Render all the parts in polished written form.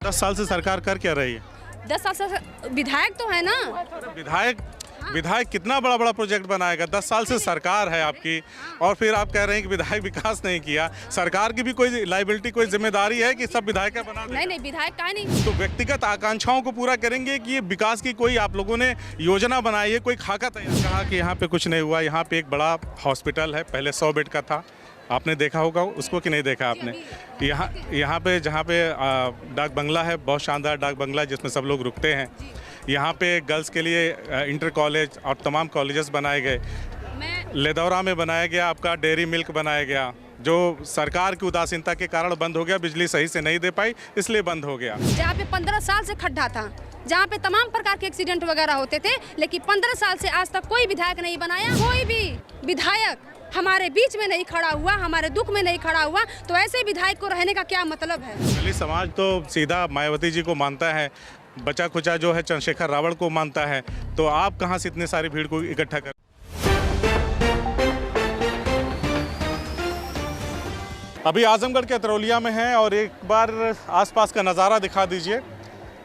10 साल से सरकार कर क्या रही है? 10 साल से विधायक तो है ना। विधायक कितना बड़ा बड़ा प्रोजेक्ट बनाएगा? 10 साल से सरकार है आपकी और फिर आप कह रहे हैं कि विधायक विकास नहीं किया। सरकार की भी कोई लाइबिलिटी, कोई जिम्मेदारी है कि सब विधायक का बना देगा? नहीं, विधायक का नहीं। तो व्यक्तिगत आकांक्षाओं को पूरा करेंगे कि ये विकास की कोई आप लोगों ने योजना बनाई है, कोई खाका तैयार? कहा कि यहाँ पे कुछ नहीं हुआ। यहाँ पे एक बड़ा हॉस्पिटल है, पहले 100 बेड का था, आपने देखा होगा उसको कि नहीं देखा आपने? यहाँ पे जहाँ पे डाक बंगला है, बहुत शानदार डाक बंगला है जिसमें सब लोग रुकते हैं। यहाँ पे गर्ल्स के लिए इंटर कॉलेज और तमाम कॉलेजेस बनाए गए। लेदौरा में बनाया गया आपका डेयरी मिल्क बनाया गया, जो सरकार की उदासीनता के कारण बंद हो गया। बिजली सही से नहीं दे पाई, इसलिए बंद हो गया। जहाँ पे 15 साल से खड्डा था, जहाँ पे तमाम प्रकार के एक्सीडेंट वगैरह होते थे, लेकिन 15 साल से आज तक कोई विधायक नहीं बनाया। कोई भी विधायक हमारे बीच में नहीं खड़ा हुआ, हमारे दुख में नहीं खड़ा हुआ, तो ऐसे विधायक को रहने का क्या मतलब है? दलित समाज तो सीधा मायावती जी को मानता है, बचा खुचा जो है चंद्रशेखर रावण को मानता है। तो आप कहाँ से इतने सारी भीड़ को इकट्ठा कर? अभी आजमगढ़ के अतरौलिया में हैं और एक बार आसपास का नज़ारा दिखा दीजिए।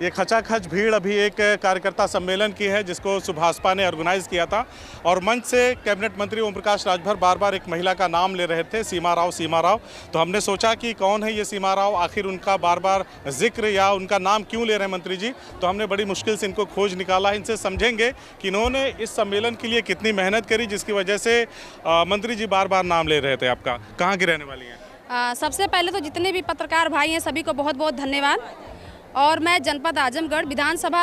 ये खचाखच भीड़ अभी एक कार्यकर्ता सम्मेलन की है जिसको सुभाषपा ने ऑर्गेनाइज किया था और मंच से कैबिनेट मंत्री ओम प्रकाश राजभर बार बार एक महिला का नाम ले रहे थे, सीमा राव, सीमा राव। तो हमने सोचा कि कौन है ये सीमा राव, आखिर उनका बार बार जिक्र या उनका नाम क्यों ले रहे हैं मंत्री जी। तो हमने बड़ी मुश्किल से इनको खोज निकाला। इनसे समझेंगे कि इन्होंने इस सम्मेलन के लिए कितनी मेहनत करी जिसकी वजह से मंत्री जी बार बार नाम ले रहे थे। आपका कहाँ की रहने वाली हैं? सबसे पहले तो जितने भी पत्रकार भाई हैं सभी को बहुत बहुत धन्यवाद। और मैं जनपद आजमगढ़ विधानसभा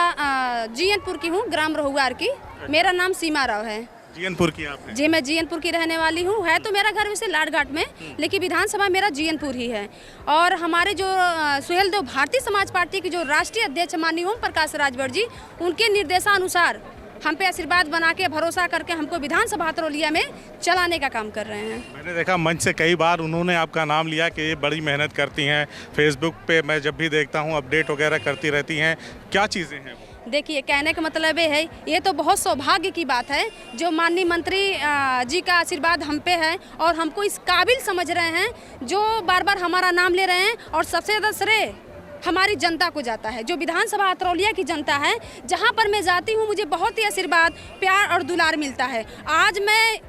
जीएनपुर की हूँ, ग्राम रहुआर की। मेरा नाम सीमा राव है। जीएनपुर की आपने? जी, मैं जीएनपुर की रहने वाली हूँ। है तो मेरा घर वैसे लाडघाट में, लेकिन विधानसभा मेरा जीएनपुर ही है। और हमारे जो सुहेलदेव भारतीय समाज पार्टी की जो राष्ट्रीय अध्यक्ष माननीय ओम प्रकाश राजभर जी, उनके निर्देशानुसार हम पे आशीर्वाद बना के, भरोसा करके हमको विधानसभा अतरौलिया में चलाने का काम कर रहे हैं। मैंने देखा मंच से कई बार उन्होंने आपका नाम लिया कि ये बड़ी मेहनत करती हैं। फेसबुक पे मैं जब भी देखता हूँ अपडेट वगैरह करती रहती हैं। क्या चीज़ें हैं? देखिए, कहने का मतलब ये है, ये तो बहुत सौभाग्य की बात है जो माननीय मंत्री जी का आशीर्वाद हम पे है और हमको इस काबिल समझ रहे हैं जो बार बार हमारा नाम ले रहे हैं। और सबसे ज़्यादा श्रेय हमारी जनता को जाता है, जो विधानसभा अतरौलिया की जनता है। जहां पर मैं जाती हूं मुझे बहुत ही आशीर्वाद, प्यार और दुलार मिलता है। आज मैं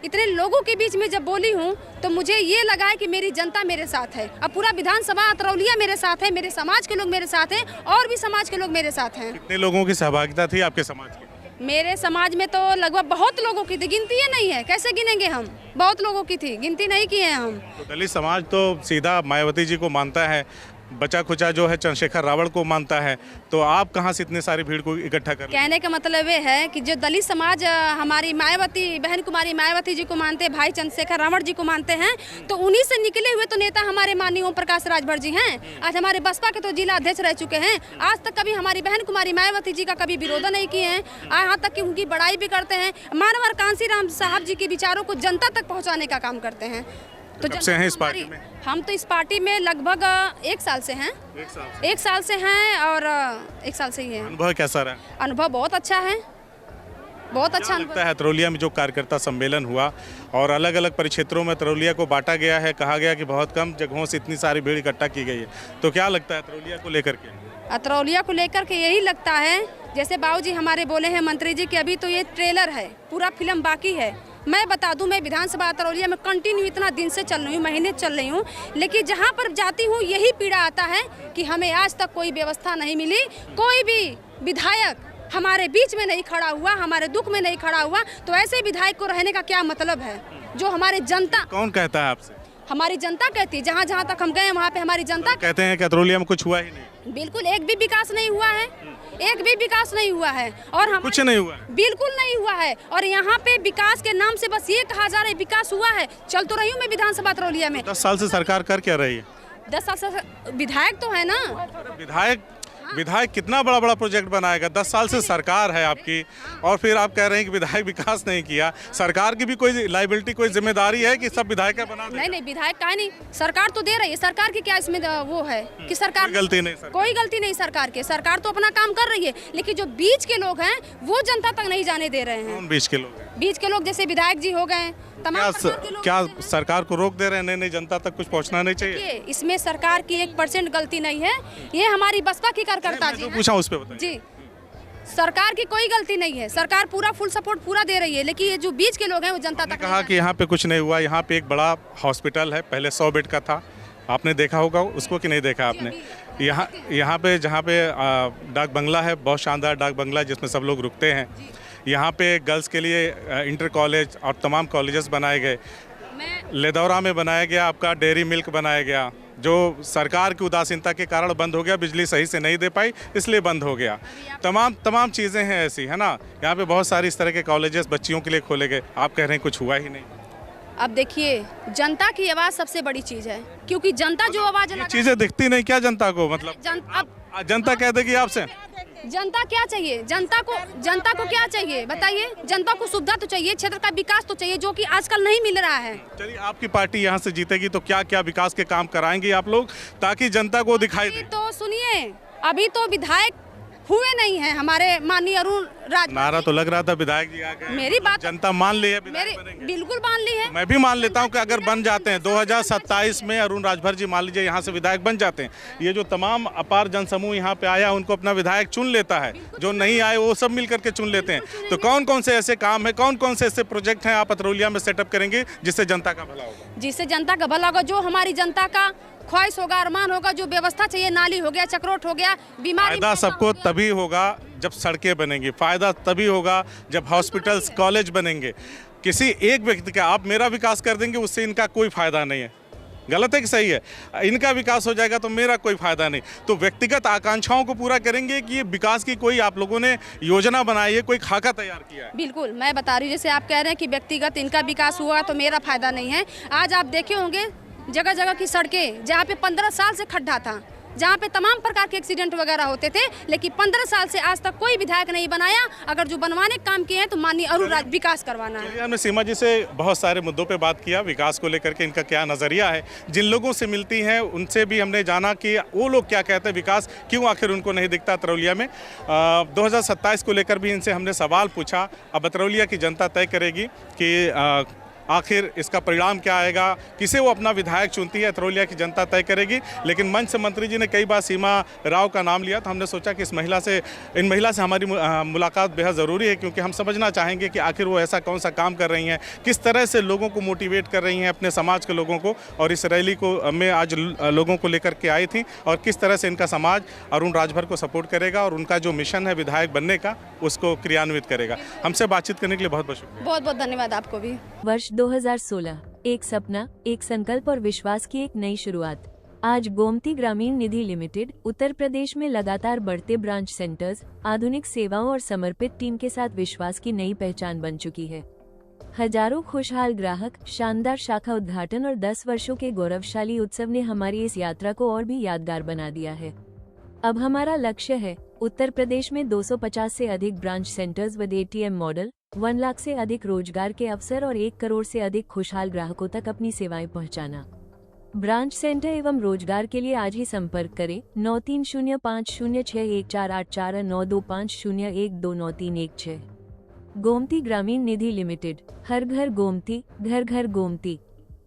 इतने लोगों के बीच में जब बोली हूं तो मुझे ये लगा है कि मेरी जनता मेरे साथ है। अब पूरा विधानसभा अतरौलिया मेरे साथ है, मेरे समाज के लोग मेरे साथ हैं और भी समाज के लोग मेरे साथ हैं। कितने लोगों की सहभागिता थी आपके समाज की? मेरे समाज में तो लगभग बहुत लोगों की थी, गिनती ही नहीं है, कैसे गिनेंगे हम? बहुत लोगों की थी, गिनती नहीं की है हम। तो दलित समाज तो सीधा मायावती जी को मानता है, बचा खुचा जो है चंद्रशेखर रावण को मानता है। तो आप कहाँ से इतने सारी भीड़ को इकट्ठा कर? कहने का मतलब ये है कि जो दलित समाज हमारी मायावती बहन कुमारी मायावती जी को मानते हैं, भाई चंद्रशेखर रावण जी को मानते हैं, तो उन्हीं से निकले हुए तो नेता हमारे माननीय ओम प्रकाश राजभर जी हैं। आज हमारे बसपा के तो जिला अध्यक्ष रह चुके हैं। आज तक कभी हमारी बहन कुमारी मायावती जी का कभी विरोध नहीं किए हैं, यहाँ तक कि उनकी बड़ाई भी करते हैं। मानवर कांसीराम साहब जी के विचारों को जनता तक पहुँचाने का काम करते हैं। तो कब से हैं इस पार्टी में? हम तो इस पार्टी में लगभग 1 साल से हैं। 1 साल से हैं और 1 साल से ही हैं। अनुभव कैसा रहा? अनुभव बहुत अच्छा है, बहुत अच्छा लगता है। अतरौलिया में जो कार्यकर्ता सम्मेलन हुआ और अलग अलग परिक्षेत्रों में अतरौलिया को बांटा गया है, कहा गया कि बहुत कम जगहों से इतनी सारी भीड़ इकट्ठा की गई है, तो क्या लगता है अतरौलिया को लेकर के? अतरौलिया को लेकर के यही लगता है, जैसे बाबूजी हमारे बोले हैं मंत्री जी कि अभी तो ये ट्रेलर है, पूरा फिल्म बाकी है। मैं बता दूं, मैं विधानसभा अतरौलिया में कंटिन्यू इतना दिन से चल रही हूँ, महीने चल रही हूँ, लेकिन जहाँ पर जाती हूँ यही पीड़ा आता है कि हमें आज तक कोई व्यवस्था नहीं मिली। कोई भी विधायक हमारे बीच में नहीं खड़ा हुआ, हमारे दुख में नहीं खड़ा हुआ, तो ऐसे विधायक को रहने का क्या मतलब है? जो हमारे जनता, कौन कहता है आपसे? हमारी जनता कहती है। जहाँ जहाँ तक हम गए वहाँ पे हमारी जनता कहते हैं कि अतरौलिया में कुछ हुआ ही नहीं। बिल्कुल एक भी विकास नहीं हुआ है, एक भी विकास नहीं हुआ है। और हम कुछ नहीं हुआ है, बिल्कुल नहीं हुआ है। और यहाँ पे विकास के नाम से बस ये कहा जा रहा है विकास हुआ है। चल तो रही हूँ मैं विधानसभा अतरौलिया में। 10 साल से सरकार कर क्या रही है? 10 साल से विधायक तो है ना। विधायक कितना बड़ा बड़ा प्रोजेक्ट बनाएगा? 10 साल से सरकार है आपकी और फिर आप कह रहे हैं कि विधायक विकास नहीं किया। सरकार की भी कोई लाइबिलिटी, कोई जिम्मेदारी है कि सब विधायक का बना देगा? नहीं, विधायक का नहीं, सरकार तो दे रही है। सरकार की क्या इसमें वो है कि सरकार कोई गलती नहीं? कोई गलती नहीं सरकार के, सरकार तो अपना काम कर रही है, लेकिन जो बीच के लोग हैं वो जनता तक नहीं जाने दे रहे हैं। कौन बीच के लोग हैं? बीच के लोग जैसे विधायक जी हो गए, तमाम प्रकार के लोग क्या होते हैं। सरकार को रोक दे रहे हैं? नहीं नहीं, जनता तक कुछ पहुंचना नहीं चाहिए। देखिए, इसमें सरकार की 1% गलती नहीं है, ये हमारी बसपा की कार्यकर्ता मैं जी जो हैं। पूछा उस पे बताइए। जी, सरकार की कोई गलती नहीं है, सरकार पूरा फुल सपोर्ट पूरा दे रही है, लेकिन ये जो बीच के लोग हैं वो जनता आपने तक कहा नहीं कि यहाँ पे कुछ नहीं हुआ। यहाँ पे एक बड़ा हॉस्पिटल है, पहले 100 बेड का था, आपने देखा होगा उसको कि नहीं देखा आपने? यहाँ पे जहाँ पे डाक बंगला है, बहुत शानदार डाक बंगला जिसमें सब लोग रुकते हैं। यहाँ पे गर्ल्स के लिए इंटर कॉलेज और तमाम कॉलेजेस बनाए गए। मैं लेदौरा में बनाया गया आपका डेयरी मिल्क बनाया गया, जो सरकार की उदासीनता के कारण बंद हो गया, बिजली सही से नहीं दे पाई इसलिए बंद हो गया। तमाम चीज़ें हैं ऐसी, है ना। यहाँ पे बहुत सारी इस तरह के कॉलेजेस बच्चियों के लिए खोले गए, आप कह रहे हैं कुछ हुआ ही नहीं। अब देखिए, जनता की आवाज़ सबसे बड़ी चीज़ है, क्योंकि जनता जो आवाज़ ये चीज़ें दिखती नहीं क्या जनता को? मतलब अब जनता कह देगी आपसे। जनता क्या चाहिए? जनता को क्या चाहिए बताइए? जनता को सुविधा तो चाहिए, क्षेत्र का विकास तो चाहिए, जो कि आजकल नहीं मिल रहा है। चलिए, आपकी पार्टी यहाँ से जीतेगी तो क्या क्या विकास के काम कराएंगे आप लोग, ताकि जनता को दिखाई दे? तो सुनिए, अभी तो विधायक हुए नहीं है हमारे माननीय अरुण राज। नारा तो लग रहा था विधायक जी आ गए, मेरी बात जनता मान ली है, मेरी विधायक बनेंगे। बिल्कुल मान ली है। मैं भी मान लेता हूं कि अगर बन जाते हैं 2027 में अरुण राजभर जी, मान लीजिए यहाँ से विधायक बन जाते हैं, ये जो तमाम अपार जनसमूह यहाँ पे आया उनको अपना विधायक चुन लेता है, जो नहीं आए वो सब मिल करके चुन लेते हैं। तो कौन कौन से ऐसे काम है, कौन कौन से ऐसे प्रोजेक्ट हैं आप अतरौलिया में सेटअप करेंगे जिससे जनता का भला होगा? जिससे जनता का भला होगा, जो हमारी जनता का ख्वाहिश होगा, अरमान होगा, जो व्यवस्था चाहिए, नाली हो गया, चक्रोट हो गया, बीमारी फायदा सबको तभी होगा जब सड़कें बनेंगी, फायदा तभी होगा जब हॉस्पिटल्स कॉलेज बनेंगे। किसी एक व्यक्ति का आप मेरा विकास कर देंगे, उससे इनका कोई फायदा नहीं है। गलत है कि सही है? इनका विकास हो जाएगा तो मेरा कोई फायदा नहीं। तो व्यक्तिगत आकांक्षाओं को पूरा करेंगे कि ये विकास की कोई आप लोगों ने योजना बनाई है, कोई खाका तैयार किया है? बिल्कुल, मैं बता रही हूँ, जैसे आप कह रहे हैं कि व्यक्तिगत इनका विकास हुआ तो मेरा फायदा नहीं है। आज आप देखे होंगे जगह जगह की सड़कें, जहाँ पे 15 साल से खड्डा था, जहाँ पे तमाम प्रकार के एक्सीडेंट वगैरह होते थे, लेकिन 15 साल से आज तक कोई विधायक नहीं बनाया। अगर जो बनवाने का काम किए हैं तो माननीय अरुण राज विकास करवाना है। हमने सीमा जी से बहुत सारे मुद्दों पे बात किया, विकास को लेकर के इनका क्या नज़रिया है। जिन लोगों से मिलती हैं उनसे भी हमने जाना कि वो लोग क्या कहते हैं, विकास क्यों आखिर उनको नहीं दिखता अतरौलिया में। 2027 को लेकर भी इनसे हमने सवाल पूछा। अब अतरौलिया की जनता तय करेगी कि आखिर इसका परिणाम क्या आएगा, किसे वो अपना विधायक चुनती है, अतरौलिया की जनता तय करेगी। लेकिन मंच से मंत्री जी ने कई बार सीमा राव का नाम लिया, तो हमने सोचा कि इन महिला से हमारी मुलाकात बेहद ज़रूरी है, क्योंकि हम समझना चाहेंगे कि आखिर वो ऐसा कौन सा काम कर रही हैं, किस तरह से लोगों को मोटिवेट कर रही हैं, अपने समाज के लोगों को। और इस रैली को में आज लोगों को लेकर के आई थी, और किस तरह से इनका समाज अरुण राजभर को सपोर्ट करेगा और उनका जो मिशन है विधायक बनने का, उसको क्रियान्वित करेगा। हमसे बातचीत करने के लिए बहुत बहुत शुक्रिया। बहुत बहुत धन्यवाद आपको भी। वर्ष 2016, एक सपना, एक संकल्प और विश्वास की एक नई शुरुआत। आज गोमती ग्रामीण निधि लिमिटेड उत्तर प्रदेश में लगातार बढ़ते ब्रांच सेंटर्स, आधुनिक सेवाओं और समर्पित टीम के साथ विश्वास की नई पहचान बन चुकी है। हजारों खुशहाल ग्राहक, शानदार शाखा उद्घाटन और 10 वर्षों के गौरवशाली उत्सव ने हमारी इस यात्रा को और भी यादगार बना दिया है। अब हमारा लक्ष्य है उत्तर प्रदेश में 250 से अधिक branch centres with ATM model, 1 lakh से अधिक रोजगार के अवसर और 1 करोड़ से अधिक खुशहाल ग्राहकों तक अपनी सेवाएं पहुंचाना। ब्रांच सेंटर एवं रोजगार के लिए आज ही संपर्क करें 9305061484 और 9250129316। गोमती ग्रामीण निधि लिमिटेड, हर घर गोमती, घर घर गोमती।